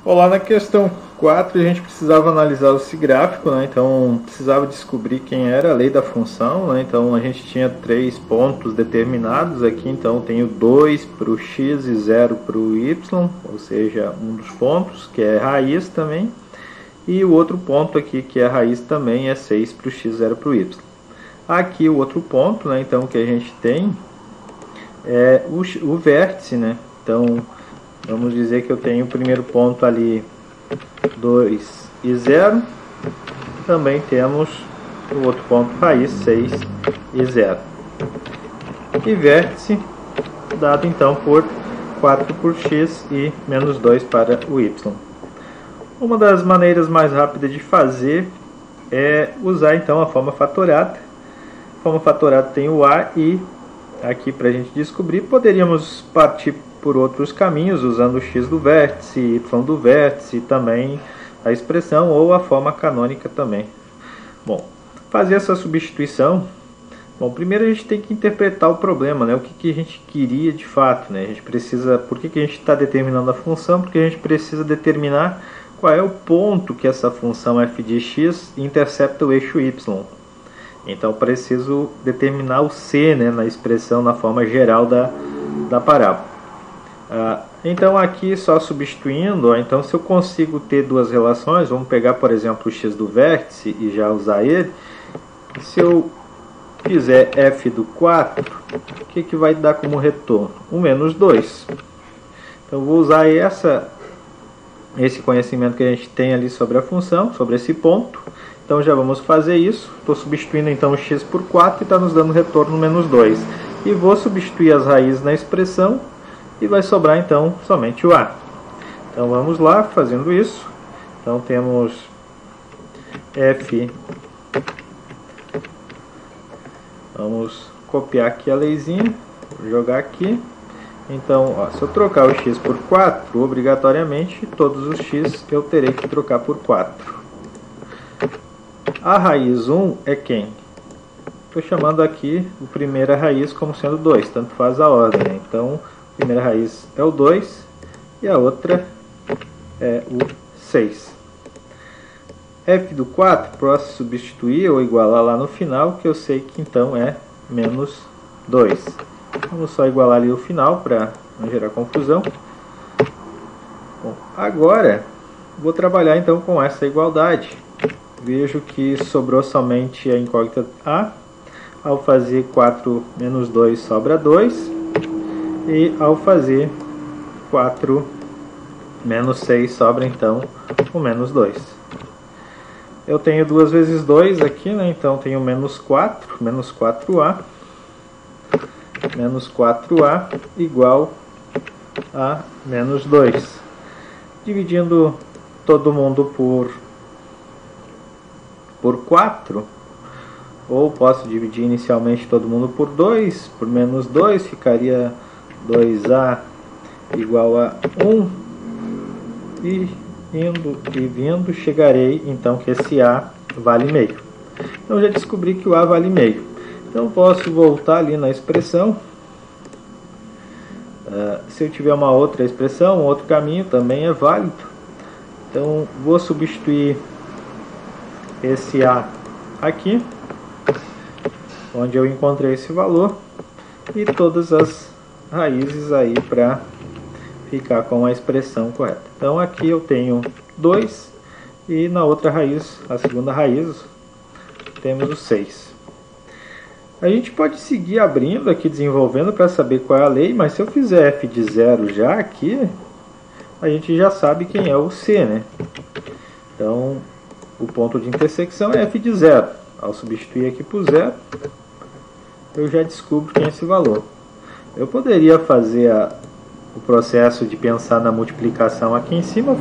Olá, na questão 4 a gente precisava analisar esse gráfico, né? Então precisava descobrir quem era a lei da função, né? Então a gente tinha 3 pontos determinados aqui, então tenho 2 para o x e 0 para o y, ou seja, um dos pontos que é raiz também, e o outro ponto aqui que é raiz também é 6 para o x, 0 para o y. Aqui o outro ponto, né? Então que a gente tem é o vértice, né? Então vamos dizer que eu tenho o primeiro ponto ali 2 e 0. Também temos o outro ponto raiz 6 e 0. E vértice dado então por 4 por x e menos 2 para o y. Uma das maneiras mais rápidas de fazer é usar então a forma fatorada. A forma fatorada tem o a e aqui para a gente descobrir poderíamos partir por outros caminhos, usando o x do vértice, y do vértice, e também a expressão ou a forma canônica também. Bom, fazer essa substituição, primeiro a gente tem que interpretar o problema, né? O que a gente queria de fato, né? A gente precisa, por que a gente está determinando a função? Porque a gente precisa determinar qual é o ponto que essa função f de x intercepta o eixo y. Então preciso determinar o c, né, na expressão, na forma geral da parábola. Então aqui só substituindo, então se eu consigo ter duas relações, vamos pegar por exemplo o x do vértice e já usar ele. Se eu fizer f do 4, o que vai dar como retorno? O menos 2. Então eu vou usar esse conhecimento que a gente tem ali sobre a função, sobre esse ponto. Então já vamos fazer isso. Estou substituindo então o x por 4 e está nos dando retorno menos 2. E vou substituir as raízes na expressão. E vai sobrar então somente o a. Então vamos lá fazendo isso. Então temos f. Vamos copiar aqui a leizinha, jogar aqui. Então, se eu trocar o x por 4, obrigatoriamente todos os x eu terei que trocar por 4. A raiz 1 é quem? Estou chamando aqui a primeira raiz como sendo 2, tanto faz a ordem, né? Então a primeira raiz é o 2 e a outra é o 6. f do 4 posso substituir ou igualar lá no final, que eu sei que então é menos 2. Vamos só igualar ali o final para não gerar confusão. Bom, agora vou trabalhar então com essa igualdade. Vejo que sobrou somente a incógnita a. Ao fazer 4 menos 2 sobra 2. E ao fazer 4 menos 6 sobra então o menos 2. Eu tenho 2 vezes 2 aqui, né? Então tenho menos 4, menos 4a. Menos 4a igual a menos 2. Dividindo todo mundo por 4, ou posso dividir inicialmente todo mundo por 2, por menos 2, ficaria 2a igual a 1, e indo e vindo chegarei então que esse a vale meio. Então já descobri que o a vale meio. Então posso voltar ali na expressão. Se eu tiver uma outra expressão, um outro caminho também é válido. Então vou substituir esse a aqui, onde eu encontrei esse valor, e todas as raízes aí para ficar com a expressão correta. Então aqui eu tenho 2 e na outra raiz, a segunda raiz, temos o 6. A gente pode seguir abrindo aqui, desenvolvendo para saber qual é a lei, mas se eu fizer f de 0 já aqui, a gente já sabe quem é o c, né? Então o ponto de intersecção é f de 0. Ao substituir aqui por 0, eu já descubro quem é esse valor. Eu poderia fazer o processo de pensar na multiplicação aqui em cima,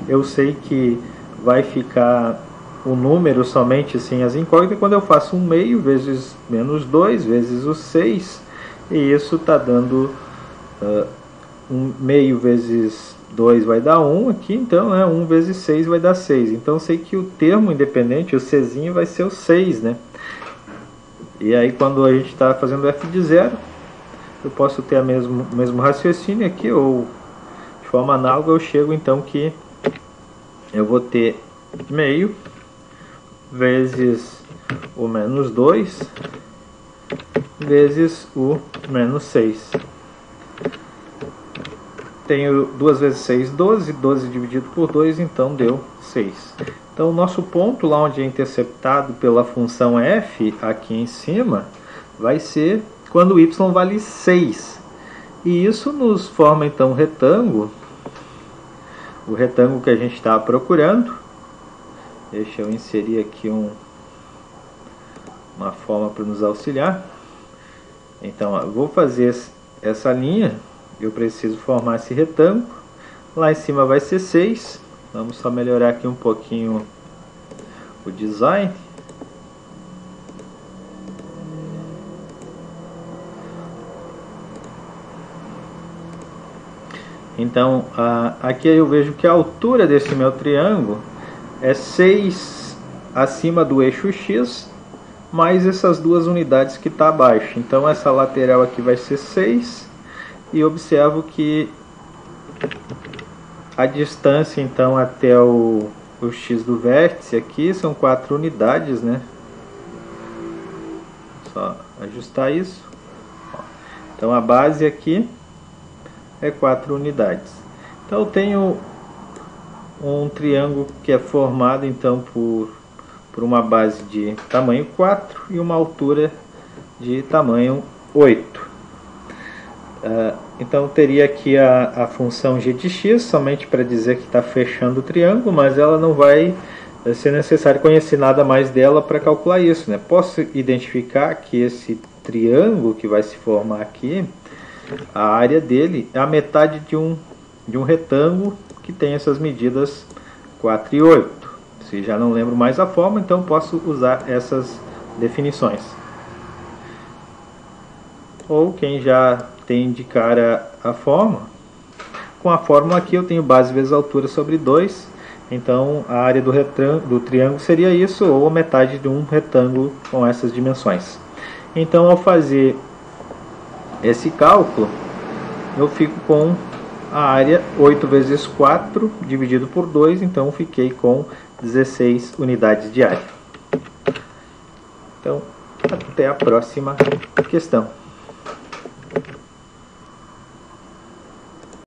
eu sei que vai ficar o número somente sem as incógnitas quando eu faço 1 meio vezes menos 2 vezes o 6, e isso está dando 1 meio vezes 2 vai dar 1 aqui, então, né, 1 vezes 6 vai dar 6. Então eu sei que o termo independente, o czinho, vai ser o 6, né? E aí quando a gente está fazendo f de 0, eu posso ter o mesmo raciocínio aqui, ou de forma análoga eu chego então que eu vou ter meio vezes o menos 2 vezes o menos 6. Tenho 2 vezes 6, 12, 12 dividido por 2, então deu 6. Então o nosso ponto lá onde é interceptado pela função f, aqui em cima, vai ser quando y vale 6. E isso nos forma então um retângulo, o retângulo que a gente está procurando. Deixa eu inserir aqui uma forma para nos auxiliar. Então, eu vou fazer essa linha, eu preciso formar esse retângulo. Lá em cima vai ser 6. Vamos só melhorar aqui um pouquinho o design. Então, aqui eu vejo que a altura desse meu triângulo é 6 acima do eixo X, mais essas duas unidades que está abaixo. Então essa lateral aqui vai ser 6, e observo que a distância então até o X do vértice aqui são 4 unidades, né? Só ajustar isso. Então a base aqui é 4 unidades. Então eu tenho um triângulo que é formado então por uma base de tamanho 4 e uma altura de tamanho 8. Então teria aqui a função g de x, somente para dizer que está fechando o triângulo, mas ela não vai ser necessário conhecer nada mais dela para calcular isso, né? Posso identificar que esse triângulo que vai se formar aqui, a área dele é a metade de um retângulo que tem essas medidas 4 e 8. Se já não lembro mais a forma, então posso usar essas definições. Ou quem já tem de cara a forma, com a fórmula aqui eu tenho base vezes altura sobre 2, então a área do triângulo seria isso, ou a metade de um retângulo com essas dimensões. Então ao fazer esse cálculo, eu fico com a área 8 vezes 4 dividido por 2, então fiquei com 16 unidades de área. Então, até a próxima questão.